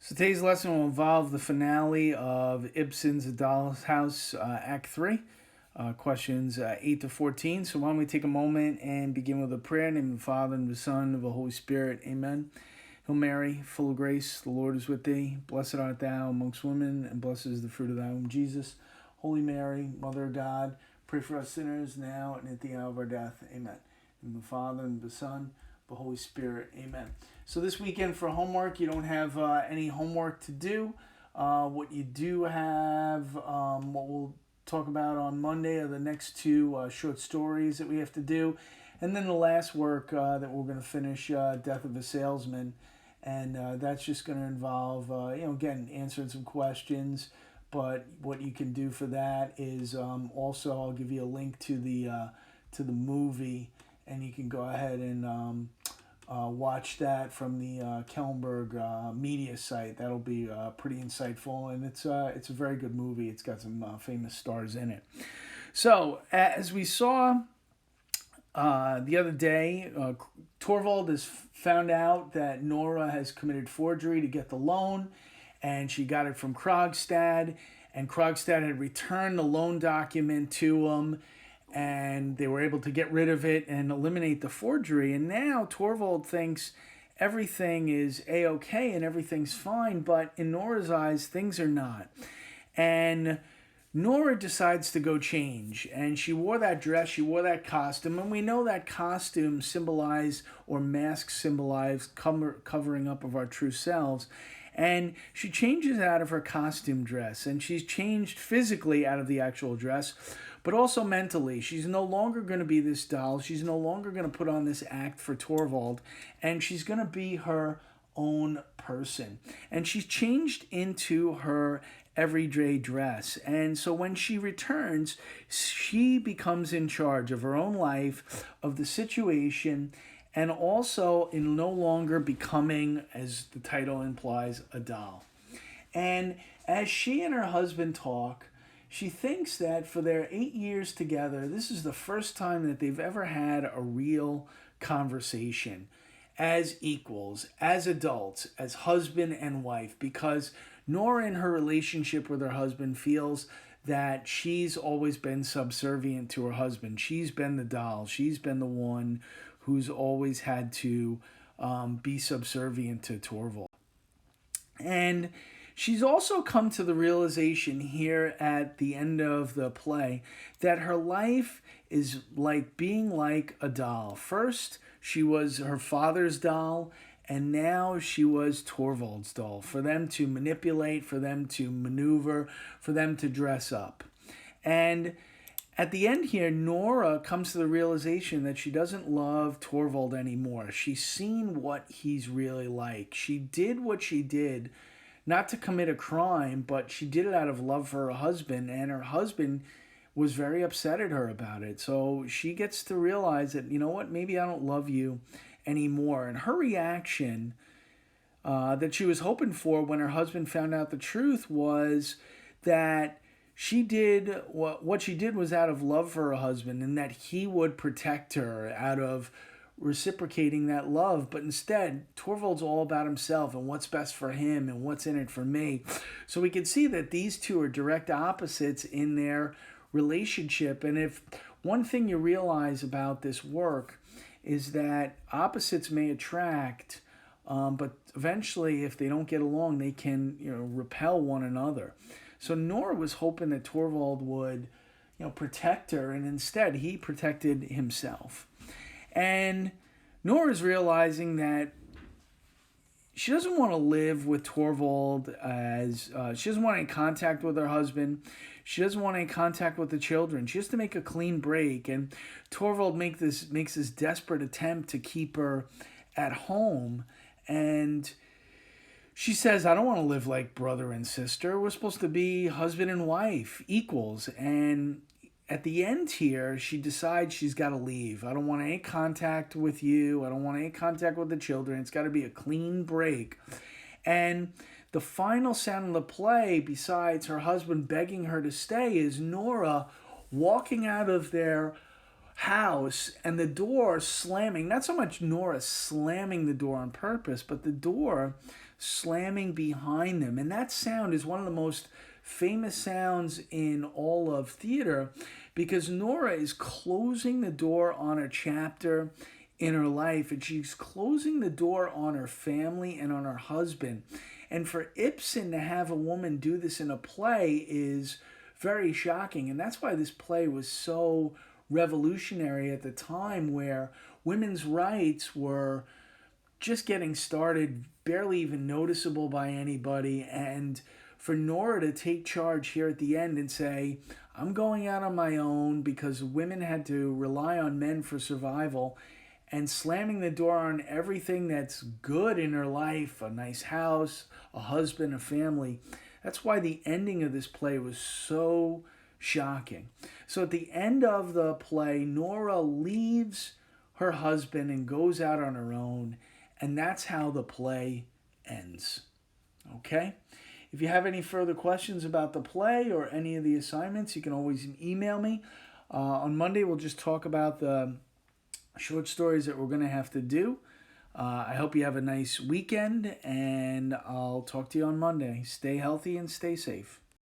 So today's lesson will involve the finale of Ibsen's A Doll's House, Act 3, questions 8 to 14. So why don't we take a moment and begin with a prayer in the name of the Father, and the Son, and of the Holy Spirit. Amen. Hail Mary, full of grace, the Lord is with thee. Blessed art thou amongst women, and blessed is the fruit of thy womb, Jesus. Holy Mary, Mother of God, pray for us sinners now and at the hour of our death. Amen. In the Father, and the Son, the Holy Spirit. Amen. So this weekend for homework, you don't have any homework to do. What you do have, what we'll talk about on Monday, are the next two short stories that we have to do. And then the last work that we're going to finish, Death of a Salesman. And that's just going to involve, again, answering some questions. But what you can do for that is also I'll give you a link to the movie, and you can go ahead and watch that from the Kellenberg media site. That'll be pretty insightful, and it's a very good movie. It's got some famous stars in it. So as we saw the other day, Torvald has found out that Nora has committed forgery to get the loan, and she got it from Krogstad, and Krogstad had returned the loan document to him, and they were able to get rid of it and eliminate the forgery. And now Torvald thinks everything is A-okay and everything's fine, but in Nora's eyes, things are not. And Nora decides to go change, and she wore that dress, she wore that costume, and we know that costume symbolize, or masks symbolize, covering up of our true selves. And she changes out of her costume dress, and she's changed physically out of the actual dress, but also mentally. She's no longer going to be this doll. She's no longer going to put on this act for Torvald, and she's going to be her own person. And she's changed into her everyday dress. And so when she returns, she becomes in charge of her own life, of the situation, and also in no longer becoming, as the title implies, a doll. And as she and her husband talk, she thinks that for their 8 years together, this is the first time that they've ever had a real conversation as equals, as adults, as husband and wife, because Nora in her relationship with her husband feels that she's always been subservient to her husband. She's been the doll. She's been the one who's always had to be subservient to Torvald. And she's also come to the realization here at the end of the play that her life is like being like a doll. First, she was her father's doll, and now she was Torvald's doll, for them to manipulate, for them to maneuver, for them to dress up. And at the end here, Nora comes to the realization that she doesn't love Torvald anymore. She's seen what he's really like. She did what she did, not to commit a crime, but she did it out of love for her husband, and her husband was very upset at her about it. So she gets to realize that, you know what, maybe I don't love you anymore. And her reaction that she was hoping for when her husband found out the truth was that she did what she did was out of love for her husband, and that he would protect her out of reciprocating that love. But instead, Torvald's all about himself and what's best for him and what's in it for me. So we can see that these two are direct opposites in their relationship. And if one thing you realize about this work is that opposites may attract, but eventually, if they don't get along, they can, repel one another. So Nora was hoping that Torvald would, protect her, and instead he protected himself. And Nora's realizing that she doesn't want to live with Torvald as she doesn't want any contact with her husband. She doesn't want any contact with the children. She has to make a clean break. And Torvald makes this desperate attempt to keep her at home. And she says, I don't want to live like brother and sister. We're supposed to be husband and wife, equals. And at the end here, she decides she's got to leave. I don't want any contact with you. I don't want any contact with the children. It's got to be a clean break. And the final sound of the play, besides her husband begging her to stay, is Nora walking out of their house and the door slamming. Not so much Nora slamming the door on purpose, but the door slamming behind them. And that sound is one of the most famous sounds in all of theater because Nora is closing the door on a chapter in her life, and she's closing the door on her family and on her husband. And for Ibsen to have a woman do this in a play is very shocking. And that's why this play was so revolutionary at the time, where women's rights were just getting started, barely even noticeable by anybody. And for Nora to take charge here at the end and say, I'm going out on my own because women had to rely on men for survival, and slamming the door on everything that's good in her life, a nice house, a husband, a family. That's why the ending of this play was so shocking. So at the end of the play, Nora leaves her husband and goes out on her own, and that's how the play ends. Okay? If you have any further questions about the play or any of the assignments, you can always email me. On Monday, we'll just talk about the short stories that we're going to have to do. I hope you have a nice weekend, and I'll talk to you on Monday. Stay healthy and stay safe.